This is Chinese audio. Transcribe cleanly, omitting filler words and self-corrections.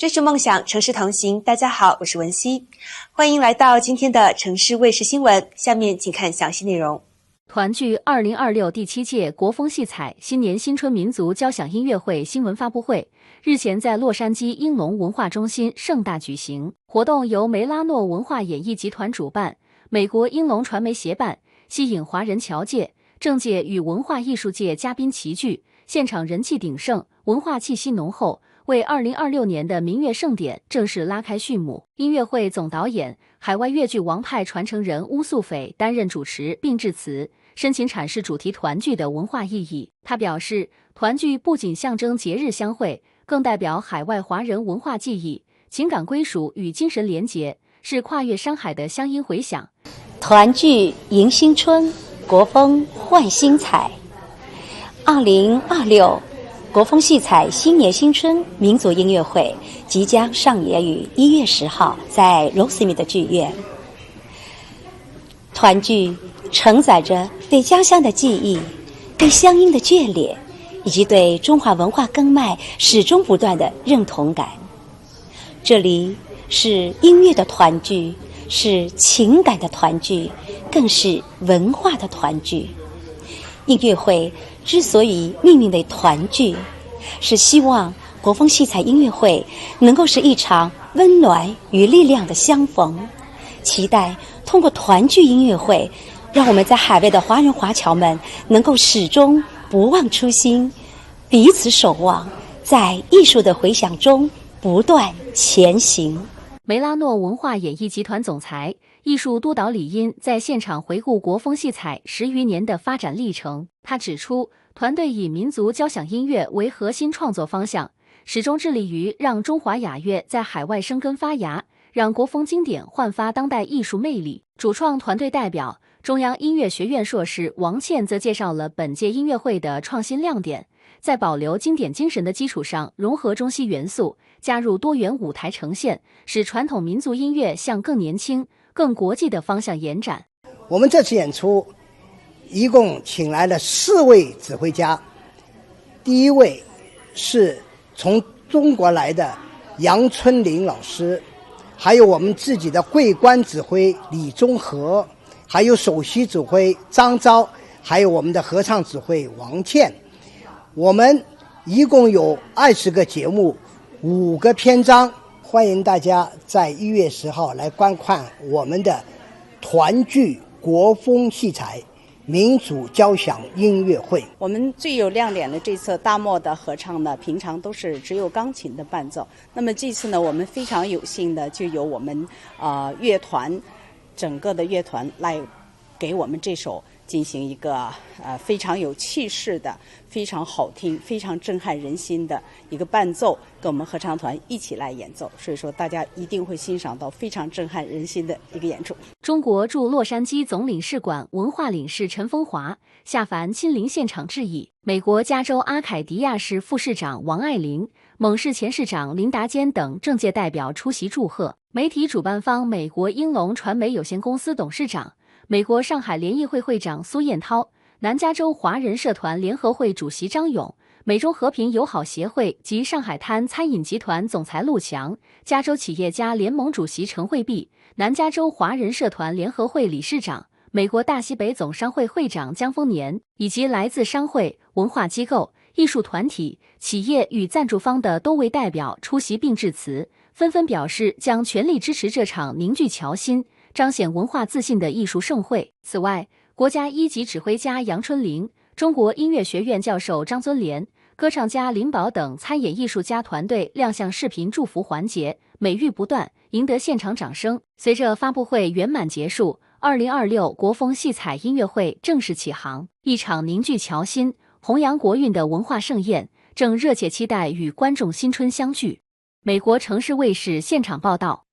追逐梦想，城市同行。大家好，我是文熙，欢迎来到今天的城市卫视新闻。下面请看详细内容。团聚2026第7届国风戏彩新年新春民族交响音乐会新闻发布会日前在洛杉矶英龙文化中心盛大举行。活动由梅拉诺文化演艺集团主办，美国英龙传媒协办，吸引华人侨界、政界与文化艺术界嘉宾齐聚，现场人气鼎盛，文化气息浓厚，为2026年的民乐盛典正式拉开序幕。音乐会总导演、海外粤剧王派传承人邬素斐担任主持并致辞，深情阐释主题团聚的文化意义。他表示，团聚不仅象征节日相会，更代表海外华人文化记忆、情感归属与精神连结，是跨越山海的乡音回响。团聚迎新春，国风焕新彩。2026国风戏彩新年新春民族音乐会即将上演于1月10号在 Rosemead 剧院。团聚承载着对家乡的记忆、对乡音的眷恋，以及对中华文化根脉始终不断的认同感。这里是音乐的团聚，是情感的团聚，更是文化的团聚。音乐会之所以命名为团聚，是希望国风戏彩音乐会能够是一场温暖与力量的相逢，期待通过团聚音乐会，让我们在海外的华人华侨们能够始终不忘初心，彼此守望，在艺术的回响中不断前行。梅拉诺文化演艺集团总裁、艺术督导李殷在现场回顾国风戏彩10余年的发展历程。他指出，团队以民族交响音乐为核心创作方向，始终致力于让中华雅乐在海外生根发芽，让国风经典焕发当代艺术魅力。主创团队代表、中央音乐学院硕士王倩则介绍了本届音乐会的创新亮点，在保留经典精神的基础上，融合中西元素，加入多元舞台呈现，使传统民族音乐向更年轻、更国际的方向延展。我们这次演出一共请来了4位指挥家，第一位是从中国来的杨春林老师，还有我们自己的桂冠指挥李宗和，还有首席指挥张昭，还有我们的合唱指挥王倩。我们一共有20个节目，5个篇章，欢迎大家在1月10号来观看我们的团聚国风戏彩民族交响音乐会。我们最有亮点的这次大漠的合唱呢，平常都是只有钢琴的伴奏，那么这次呢，我们非常有幸的就由我们乐团整个的乐团来给我们这首进行一个非常有气势的、非常好听、非常震撼人心的一个伴奏，跟我们合唱团一起来演奏，所以说大家一定会欣赏到非常震撼人心的一个演出。中国驻洛杉矶总领事馆文化领事陈风华下凡亲临现场致意，美国加州阿凯迪亚市副市长王爱玲、蒙市前市长林达坚等政界代表出席祝贺。媒体主办方美国英龙传媒有限公司董事长、美国上海联谊会会长苏彦涛、南加州华人社团联合会主席张勇、美中和平友好协会及上海滩餐饮集团总裁陆强、加州企业家联盟主席陈慧碧、南加州华人社团联合会理事长、美国大西北总商会会长江丰年，以及来自商会、文化机构、艺术团体、企业与赞助方的多位代表出席并致辞，纷纷表示将全力支持这场凝聚侨心、彰显文化自信的艺术盛会。此外，国家1级指挥家杨春林、中国音乐学院教授张尊莲、歌唱家林宝等参演艺术家团队亮相视频祝福环节，美誉不断，赢得现场掌声。随着发布会圆满结束，2026国风戏彩音乐会正式启航，一场凝聚侨心、弘扬国韵的文化盛宴正热切期待与观众新春相聚。美国城市卫视现场报道。